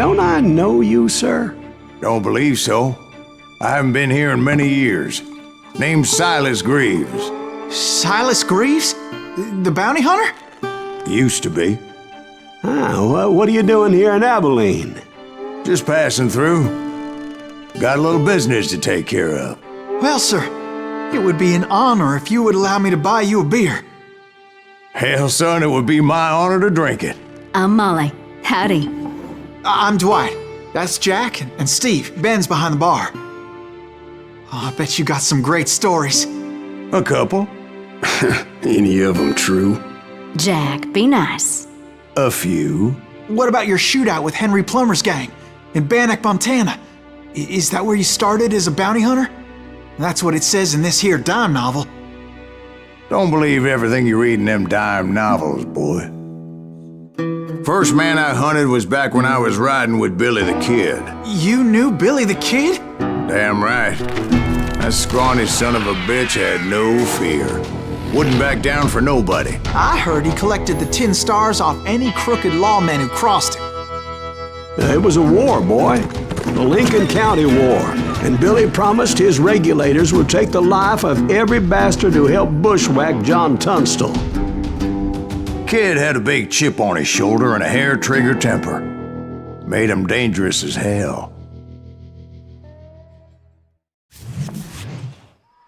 don't I know you, sir? Don't believe so. I haven't been here in many years. Name's Silas Greaves. Silas Greaves? The bounty hunter? Used to be. Well, what are you doing here in Abilene? Just passing through. Got a little business to take care of. Well, sir, it would be an honor if you would allow me to buy you a beer. Hell, son, it would be my honor to drink it. I'm Molly. Howdy. I'm Dwight. That's Jack and Steve. Ben's behind the bar. Oh, I bet you got some great stories. A couple. Any of them true? Jack, be nice. A few. What about your shootout with Henry Plummer's gang in Bannock, Montana? Is that where you started as a bounty hunter? That's what it says in this here dime novel. Don't believe everything you read in them dime novels, boy. First man I hunted was back when I was riding with Billy the Kid. You knew Billy the Kid? Damn right. That scrawny son of a bitch had no fear. Wouldn't back down for nobody. I heard he collected the 10 stars off any crooked lawmen who crossed him. It was a war, boy. The Lincoln County War. And Billy promised his regulators would take the life of every bastard who helped bushwhack John Tunstall. Kid had a big chip on his shoulder and a hair-trigger temper. Made him dangerous as hell.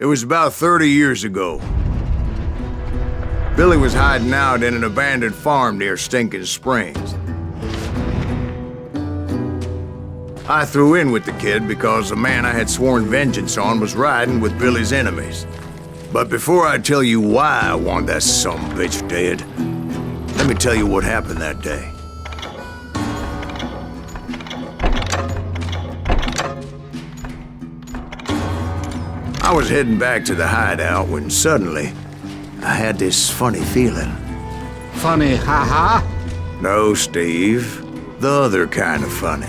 It was about 30 years ago. Billy was hiding out in an abandoned farm near Stinking Springs. I threw in with the kid because the man I had sworn vengeance on was riding with Billy's enemies. But before I tell you why I want that sumbitch dead, let me tell you what happened that day. I was heading back to the hideout when suddenly I had this funny feeling. Funny, ha-ha? No, Steve. The other kind of funny.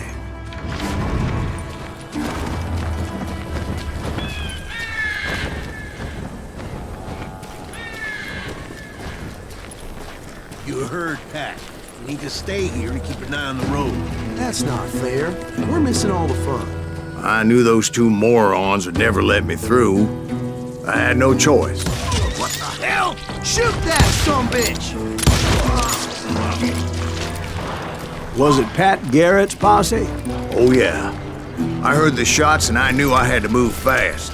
You heard Pat. We need to stay here and keep an eye on the road. That's not fair. We're missing all the fun. I knew those two morons would never let me through. I had no choice. What the hell? Shoot that sumbitch! Was it Pat Garrett's posse? Oh yeah. I heard the shots and I knew I had to move fast.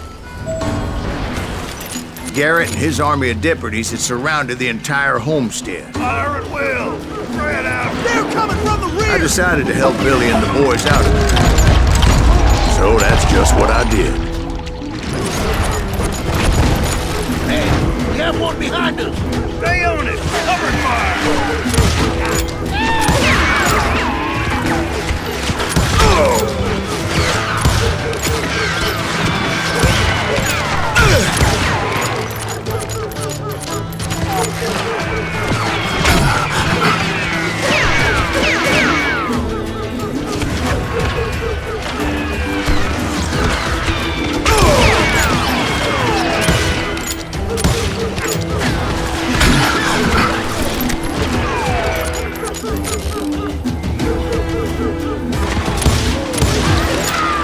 Garrett and his army of deputies had surrounded the entire homestead. Fire at will! Spread out! They're coming from the rear! I decided to help Billy and the boys out of there. So that's just what I did. Hey, we have one behind us! Stay on it! Cover fire!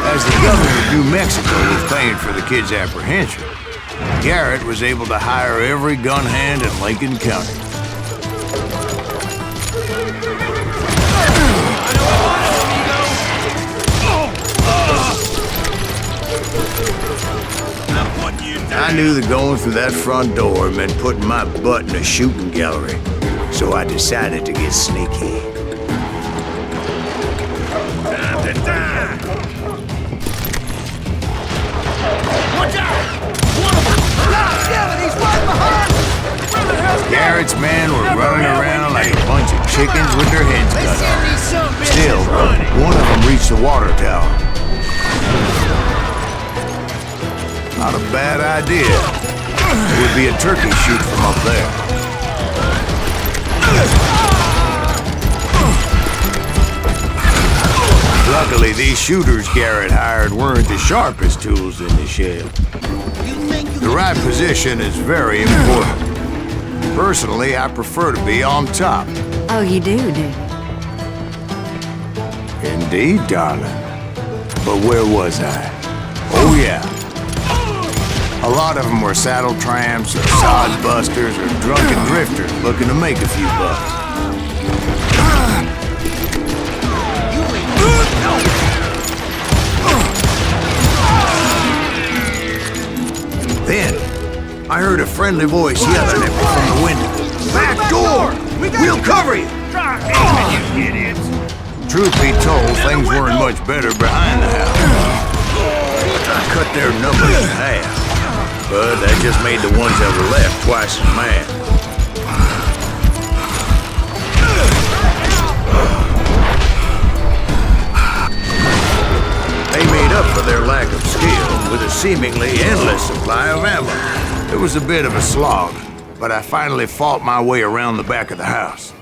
As the governor of New Mexico was paying for the kid's apprehension, Garrett was able to hire every gun hand in Lincoln County. I knew that going through that front door meant putting my butt in a shooting gallery, so I decided to get sneaky. Time to die! Watch out! One of them! God, he's right behind us! Garrett's men were running around like a bunch of chickens with their heads cut off. Still, one of them reached the water tower. Not a bad idea. It would be a turkey shoot from up there. Luckily, these shooters Garrett hired weren't the sharpest tools in the shed. The right position is very important. Personally, I prefer to be on top. Oh, you do? Indeed, darling. But where was I? Oh, yeah. A lot of them were saddle tramps, or sod busters, or drunken drifters looking to make a few bucks. Then, I heard a friendly voice yelling at me from the window. Back door! We'll cover you! Try aiming, you idiots! Truth be told, things weren't much better behind the house. I cut their numbers in half, but that just made the ones that were left twice as mad. They made up for their lack of skill with a seemingly endless supply of ammo. It was a bit of a slog, but I finally fought my way around the back of the house.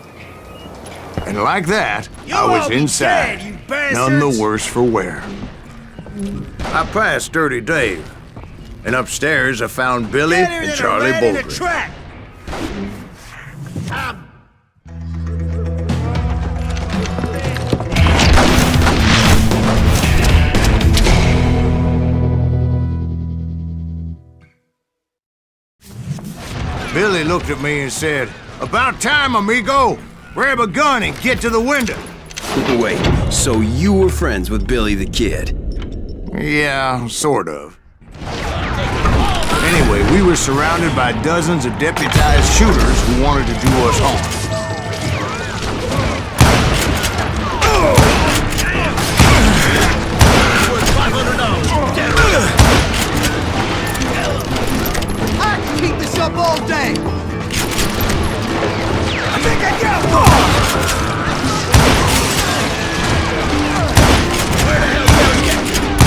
And like that, I was inside, none the worse for wear. I passed Dirty Dave, and upstairs I found Billy and Charlie Bolger. Billy looked at me and said, "About time, amigo! Grab a gun and get to the window." Wait, so you were friends with Billy the Kid? Yeah, sort of. Anyway, we were surrounded by dozens of deputized shooters who wanted to do us harm. I can keep this up all day! I think I got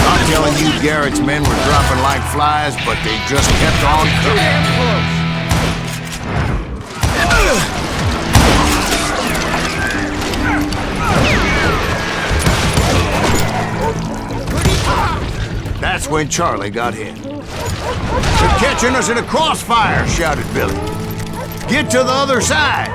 I'm telling you, Garrett's men were dropping like flies, but they just kept on coming. That's when Charlie got hit. "They're catching us in a crossfire," shouted Billy. "Get to the other side!"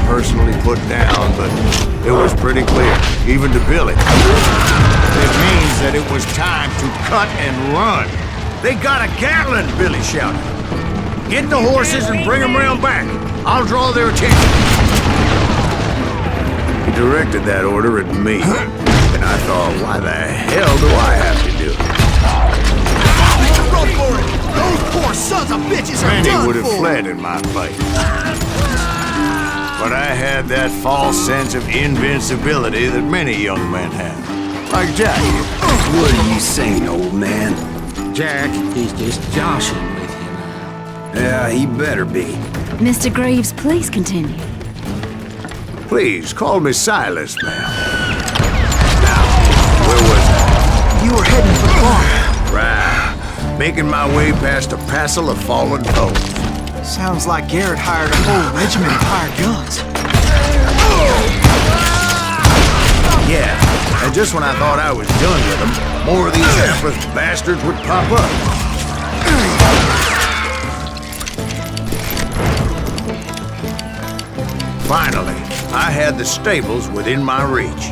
Personally put down, but it was pretty clear, even to Billy. It means that it was time to cut and run. "They got a Gatling!" Billy shouted. "Get the horses and bring them round back. I'll draw their attention." He directed that order at me, and I thought, why the hell do I have to do it? Run for it! Those poor sons of bitches are Many done would have for! fled in my place. But I had that false sense of invincibility that many young men have. Like Jack. What are you saying, old man? Jack, he's just joshing with you now. Yeah, he better be. Mr. Greaves, please continue. Please, call me Silas, ma'am. Now, where was I? You were heading for the barn. Right. Making my way past a passel of fallen foes. Sounds like Garrett hired a whole regiment of hired guns. Yeah, and just when I thought I was done with them, more of these hapless bastards would pop up. Finally, I had the stables within my reach.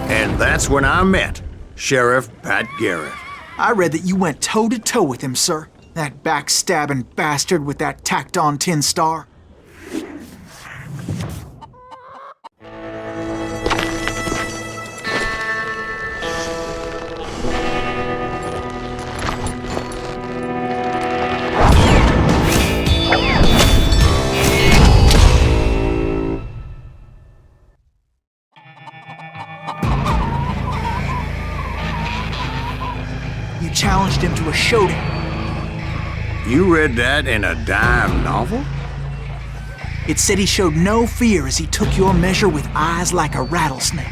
And that's when I met Sheriff Pat Garrett. I read that you went toe-to-toe with him, sir. That backstabbing bastard with that tacked-on tin star. showed him. You read that in a dime novel? It said he showed no fear as he took your measure with eyes like a rattlesnake.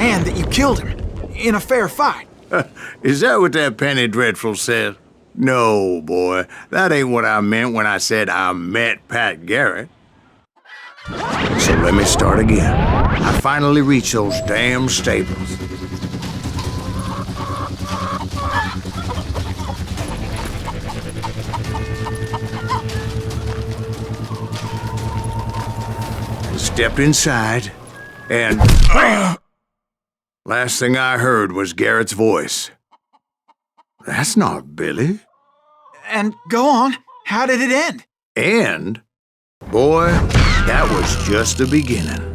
And that you killed him in a fair fight. Is that what that penny dreadful says? No, boy. That ain't what I meant when I said I met Pat Garrett. So let me start again. I finally reached those damn stables. Stepped inside, and last thing I heard was Garrett's voice. That's not Billy. And go on, how did it end? And, boy, that was just the beginning.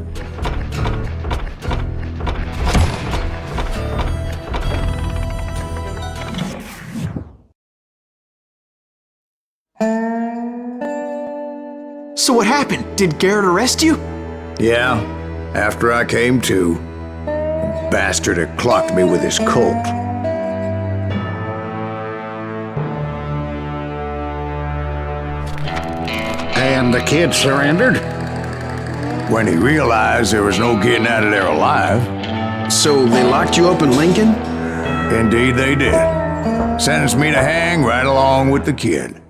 So what happened? Did Garrett arrest you? Yeah, after I came to, the bastard had clocked me with his Colt. And the kid surrendered? When he realized there was no getting out of there alive. So they locked you up in Lincoln? Indeed they did. Sentenced me to hang right along with the kid.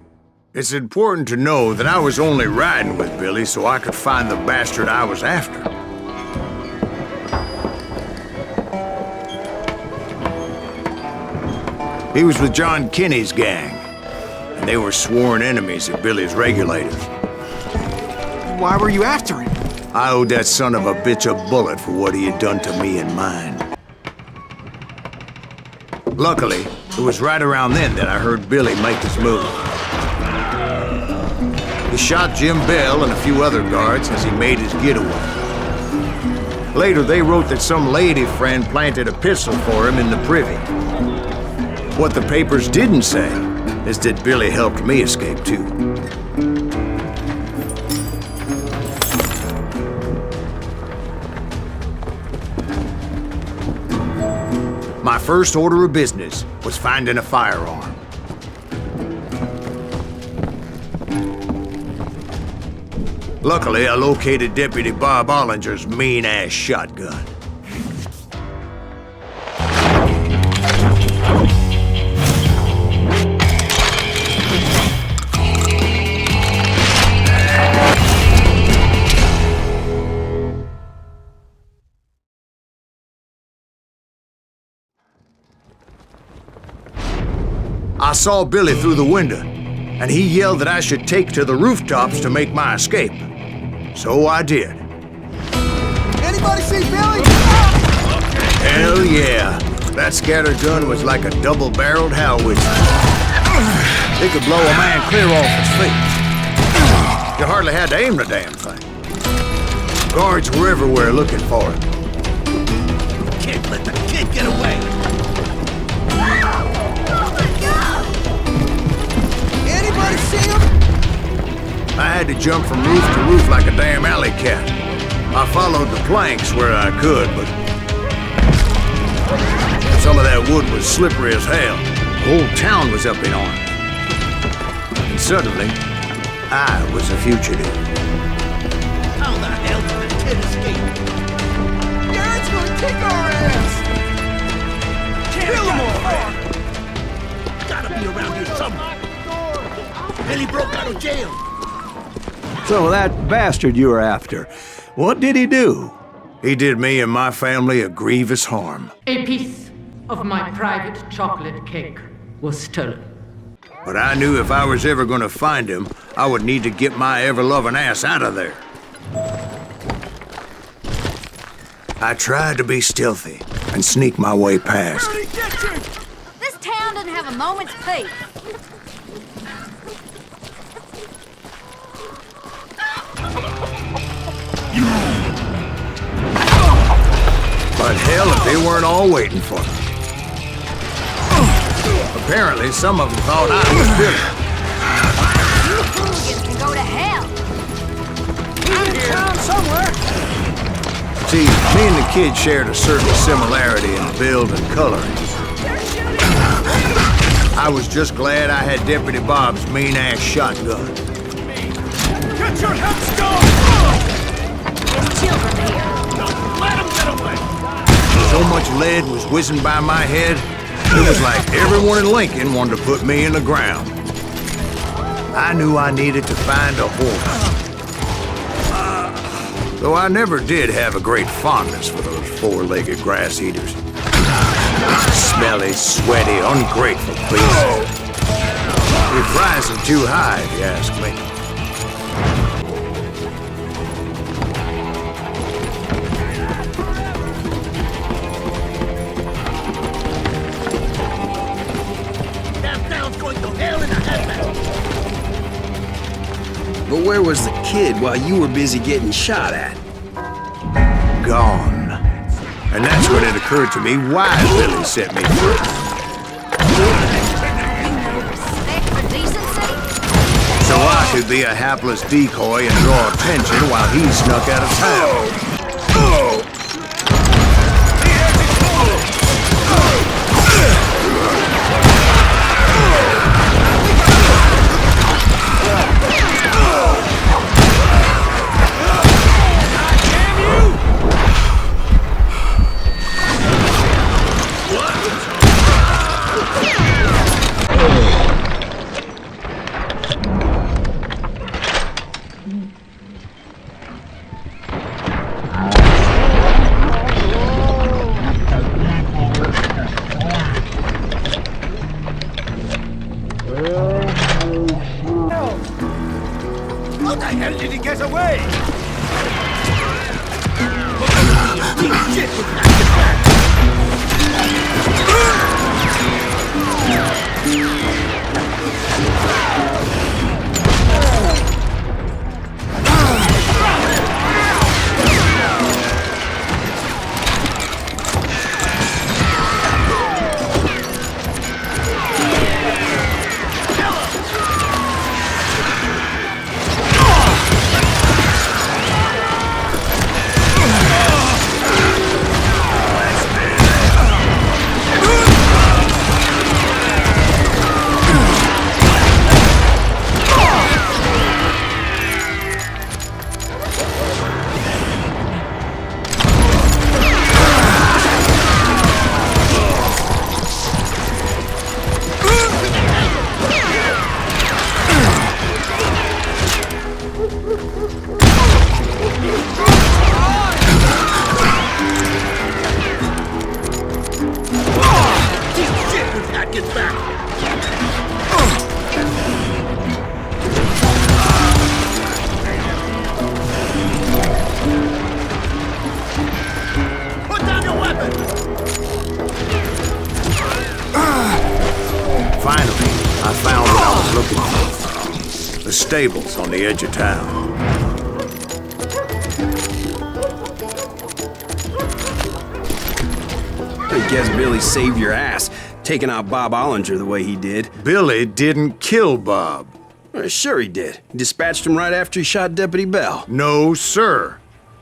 It's important to know that I was only riding with Billy so I could find the bastard I was after. He was with John Kinney's gang, and they were sworn enemies of Billy's regulators. Why were you after him? I owed that son of a bitch a bullet for what he had done to me and mine. Luckily, it was right around then that I heard Billy make his move. He shot Jim Bell and a few other guards as he made his getaway. Later, they wrote that some lady friend planted a pistol for him in the privy. What the papers didn't say is that Billy helped me escape too. My first order of business was finding a firearm. Luckily, I located Deputy Bob Ollinger's mean-ass shotgun. I saw Billy through the window, and he yelled that I should take to the rooftops to make my escape. So I did. Anybody see Billy? Hell yeah. That scatter gun was like a double-barreled howitzer. It could blow a man clear off his feet. You hardly had to aim the damn thing. Guards were everywhere looking for him. Can't let the kid get away! Anybody see him? I had to jump from roof to roof like a damn alley cat. I followed the planks where I could, but some of that wood was slippery as hell. The whole town was up in arms. And suddenly, I was a fugitive. How the hell did the kid escape? Garrett's gonna kick our ass! Kill him already! Gotta be around here somewhere. Billy broke out of jail. So that bastard you were after, what did he do? He did me and my family a grievous harm. A piece of my private chocolate cake was stolen. But I knew if I was ever gonna find him, I would need to get my ever-loving ass out of there. I tried to be stealthy and sneak my way past. Get you! This town doesn't have have a moment's peace. But hell, if they weren't all waiting for me. Apparently, some of them thought I was Billy. You hooligans can go to hell. He's in town somewhere. See, me and the kid shared a certain similarity in build and coloring. I was just glad I had Deputy Bob's mean-ass shotgun. Get your heads down! There's children here. Let him get away! So much lead was whizzing by my head, it was like everyone in Lincoln wanted to put me in the ground. I knew I needed to find a horse. Though I never did have a great fondness for those four-legged grass eaters. Smelly, sweaty, ungrateful beasts. We price them too high, if you ask me. Damn town's going to hell in a handbasket. But where was the kid while you were busy getting shot at? Gone. And that's when it occurred to me why Billy set me free. Respect for decency? So I could be a hapless decoy and draw attention while he snuck out of town. How the hell did he get away? Shit with that gets back. Put down your weapon! Finally, I found what I was looking for. The stables on the edge of town. I guess Billy saved your ass, taking out Bob Ollinger the way he did. Billy didn't kill Bob. Well, sure he did. He dispatched him right after he shot Deputy Bell. No, sir.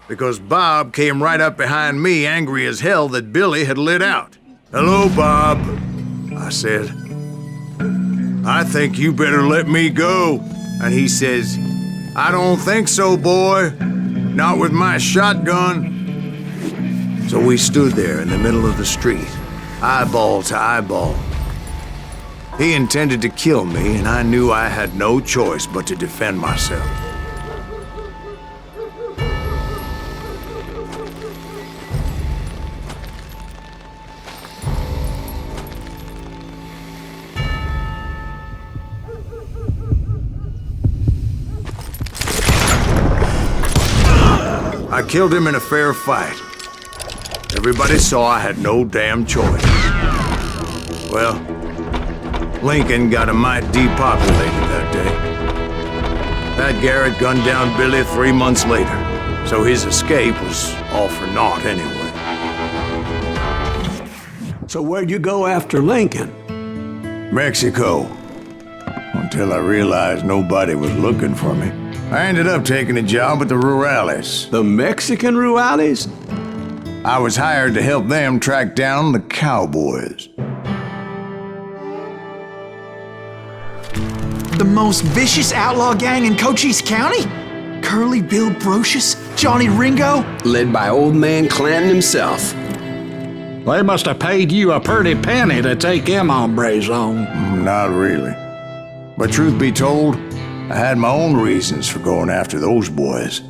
Because Bob came right up behind me, angry as hell that Billy had lit out. "Hello, Bob," I said. "I think you better let me go." And he says, "I don't think so, boy. Not with my shotgun." So we stood there in the middle of the street, eyeball to eyeball. He intended to kill me, and I knew I had no choice but to defend myself. I killed him in a fair fight. Everybody saw I had no damn choice. Well, Lincoln got a mite depopulated that day. Pat Garrett gunned down Billy 3 months later, so his escape was all for naught anyway. So where'd you go after Lincoln? Mexico. Until I realized nobody was looking for me. I ended up taking a job at the Rurales. The Mexican Rurales? I was hired to help them track down the cowboys. The most vicious outlaw gang in Cochise County? Curly Bill Brocious? Johnny Ringo? Led by old man Clanton himself. They must have paid you a pretty penny to take them hombres on. Not really. But truth be told, I had my own reasons for going after those boys.